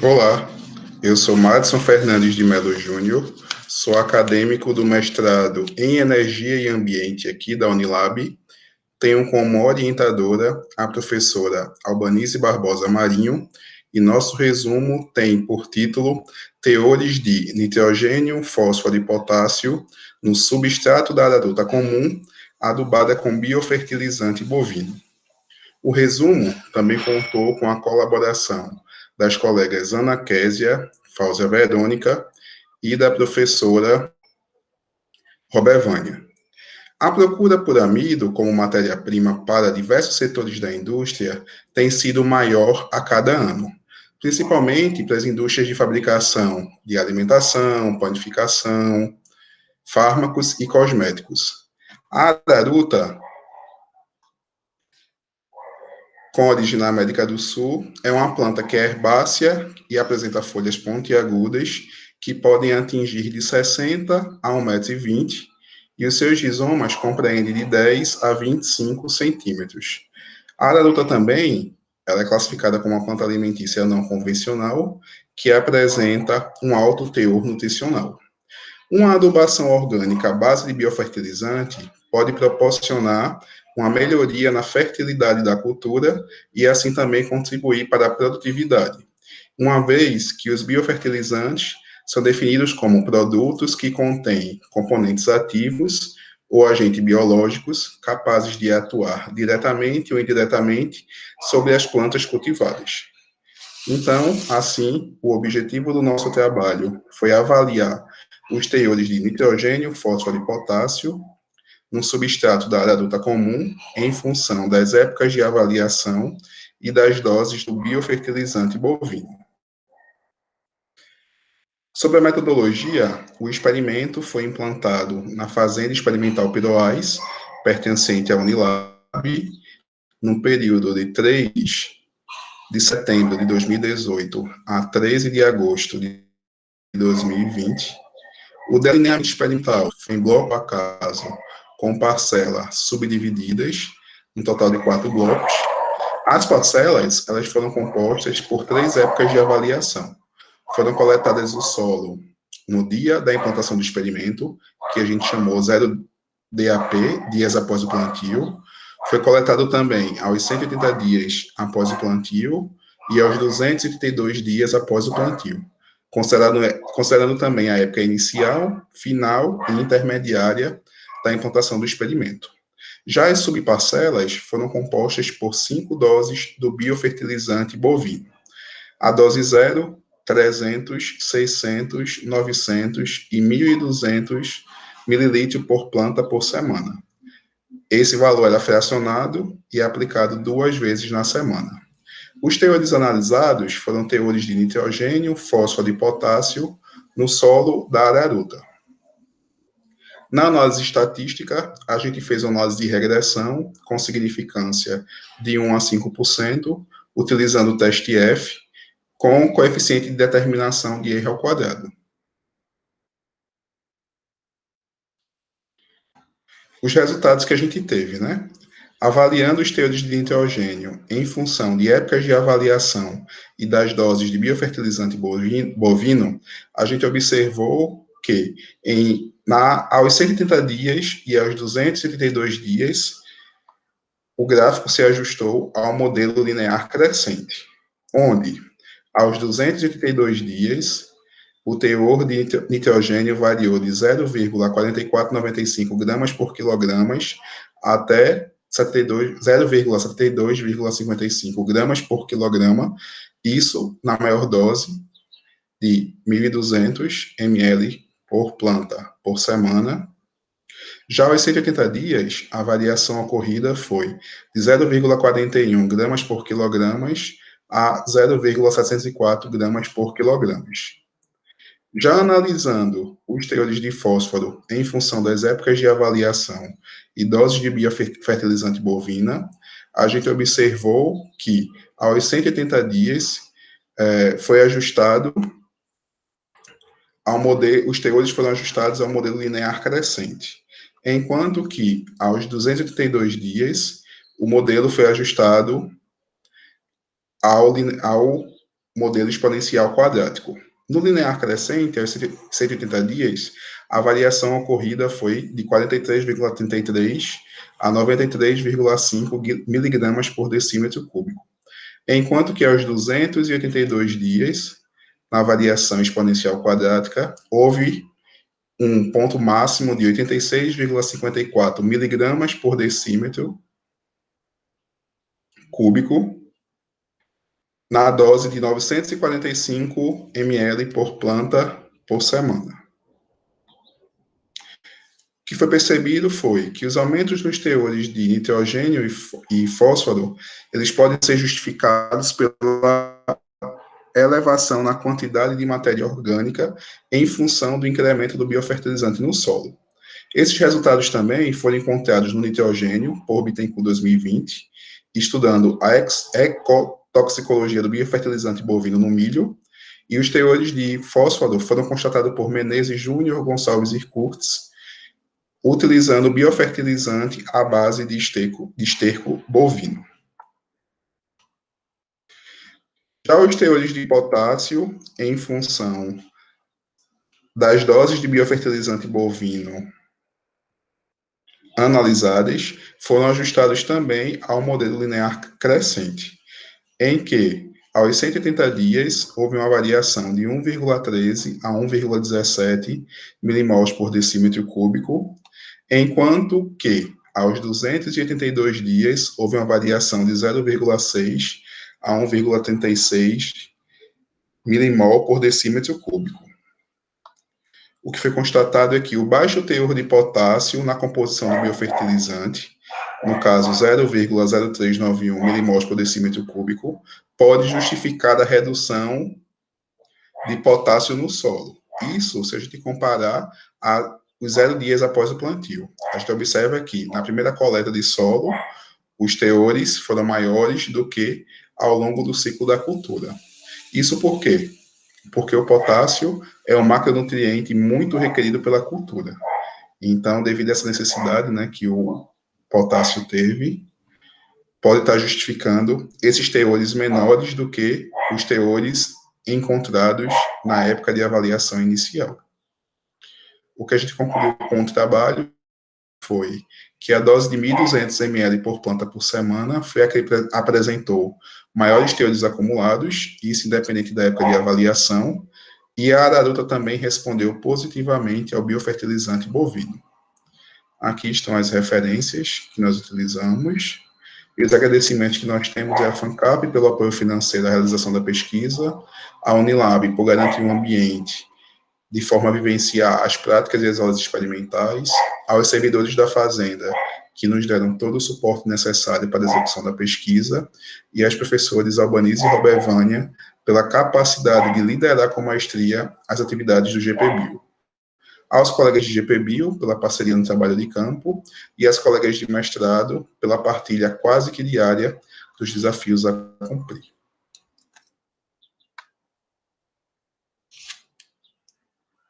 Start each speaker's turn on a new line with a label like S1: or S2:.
S1: Olá, eu sou Madson Fernandes de Melo Júnior, sou acadêmico do mestrado em Energia e Ambiente aqui da Unilab. Tenho como orientadora a professora Albanize Barbosa Marinho, e nosso resumo tem por título Teores de nitrogênio, fósforo e potássio no substrato da araruta comum, adubada com biofertilizante bovino. O resumo também contou com a colaboração das colegas Ana Késia, Fáuzia Verônica e da professora Robervânia. A procura por amido como matéria-prima para diversos setores da indústria tem sido maior a cada ano, principalmente para as indústrias de fabricação de alimentação, panificação, fármacos e cosméticos. A araruta, com origem na América do Sul, é uma planta que é herbácea e apresenta folhas pontiagudas que podem atingir de 60 a 1,20 m, e os seus rizomas compreendem de 10 a 25 centímetros. A araruta também ela é classificada como uma planta alimentícia não convencional, que apresenta um alto teor nutricional. Uma adubação orgânica à base de biofertilizante pode proporcionar uma melhoria na fertilidade da cultura e assim também contribuir para a produtividade, uma vez que os biofertilizantes são definidos como produtos que contêm componentes ativos ou agentes biológicos capazes de atuar diretamente ou indiretamente sobre as plantas cultivadas. Então, assim, o objetivo do nosso trabalho foi avaliar os teores de nitrogênio, fósforo e potássio no substrato da araruta comum em função das épocas de avaliação e das doses do biofertilizante bovino. Sobre a metodologia, o experimento foi implantado na Fazenda Experimental Piroais, pertencente à Unilab, no período de 3 de setembro de 2018 a 13 de agosto de 2020. O delineamento experimental foi em bloco a caso, com parcelas subdivididas, um total de 4 blocos. As parcelas elas foram compostas por 3 épocas de avaliação. Foram coletadas o solo no dia da implantação do experimento, que a gente chamou 0 DAP, dias após o plantio. Foi coletado também aos 180 dias após o plantio e aos 232 dias após o plantio, considerando também a época inicial, final e intermediária da implantação do experimento. Já as subparcelas foram compostas por 5 doses do biofertilizante bovino. A dose 0, 300, 600, 900 e 1.200 mililitros por planta por semana. Esse valor era fracionado e aplicado 2 vezes na semana. Os teores analisados foram teores de nitrogênio, fósforo e potássio no solo da araruta. Na análise estatística, a gente fez uma análise de regressão com significância de 1 a 5%, utilizando o teste F, com coeficiente de determinação de erro ao quadrado. Os resultados que a gente teve, né? Avaliando os teores de nitrogênio em função de épocas de avaliação e das doses de biofertilizante bovino, a gente observou que aos 180 dias e aos 232 dias, o gráfico se ajustou ao modelo linear crescente, onde, aos 232 dias, o teor de nitrogênio variou de 0,4495 gramas por quilogramas até 0,72,55 gramas por quilograma, isso na maior dose de 1.200 ml por planta por semana. Já aos 180 dias, a variação ocorrida foi de 0,41 gramas por quilogramas a 0,704 gramas por quilogramas. Já analisando os teores de fósforo em função das épocas de avaliação e doses de biofertilizante bovina, a gente observou que, aos 180 dias, foi ajustado ao modelo, os teores foram ajustados ao modelo linear crescente, enquanto que, aos 282 dias, o modelo foi ajustado ao modelo exponencial quadrático. No linear crescente, aos 180 dias, a variação ocorrida foi de 43,33 a 93,5 miligramas por decímetro cúbico, enquanto que aos 282 dias, na variação exponencial quadrática, houve um ponto máximo de 86,54 miligramas por decímetro cúbico, na dose de 945 ml por planta por semana. O que foi percebido foi que os aumentos nos teores de nitrogênio e fósforo, eles podem ser justificados pela elevação na quantidade de matéria orgânica em função do incremento do biofertilizante no solo. Esses resultados também foram encontrados no nitrogênio, por Bittencourt 2020, estudando a ecotoxicologia do biofertilizante bovino no milho, e os teores de fósforo foram constatados por Menezes Júnior, Gonçalves e Kurtz, utilizando biofertilizante à base de esterco bovino. Já os teores de potássio, em função das doses de biofertilizante bovino analisadas, foram ajustados também ao modelo linear crescente, em que, aos 180 dias, houve uma variação de 1,13 a 1,17 milimols por decímetro cúbico, enquanto que, aos 282 dias, houve uma variação de 0,6 a 1,36 milimol por decímetro cúbico. O que foi constatado é que o baixo teor de potássio na composição do biofertilizante, no caso 0,0391 milimols por decímetro cúbico, pode justificar a redução de potássio no solo. Isso se a gente comparar os 0 dias após o plantio. A gente observa que, na primeira coleta de solo, os teores foram maiores do que ao longo do ciclo da cultura. Isso por quê? Porque o potássio é um macronutriente muito requerido pela cultura. Então, devido a essa necessidade, né, que o potássio teve, pode estar justificando esses teores menores do que os teores encontrados na época de avaliação inicial. O que a gente concluiu com o trabalho foi que a dose de 1.200 ml por planta por semana foi a que apresentou maiores teores acumulados, isso independente da época de avaliação, e a araruta também respondeu positivamente ao biofertilizante bovino. Aqui estão as referências que nós utilizamos, e os agradecimentos que nós temos à FANCAP pelo apoio financeiro à realização da pesquisa, à Unilab por garantir um ambiente de forma a vivenciar as práticas e as aulas experimentais, aos servidores da Fazenda, que nos deram todo o suporte necessário para a execução da pesquisa, e aos professores Albanise e Robervânia, pela capacidade de liderar com maestria as atividades do GPBio. Aos colegas de GPBio, pela parceria no trabalho de campo, e às colegas de mestrado, pela partilha quase que diária dos desafios a cumprir.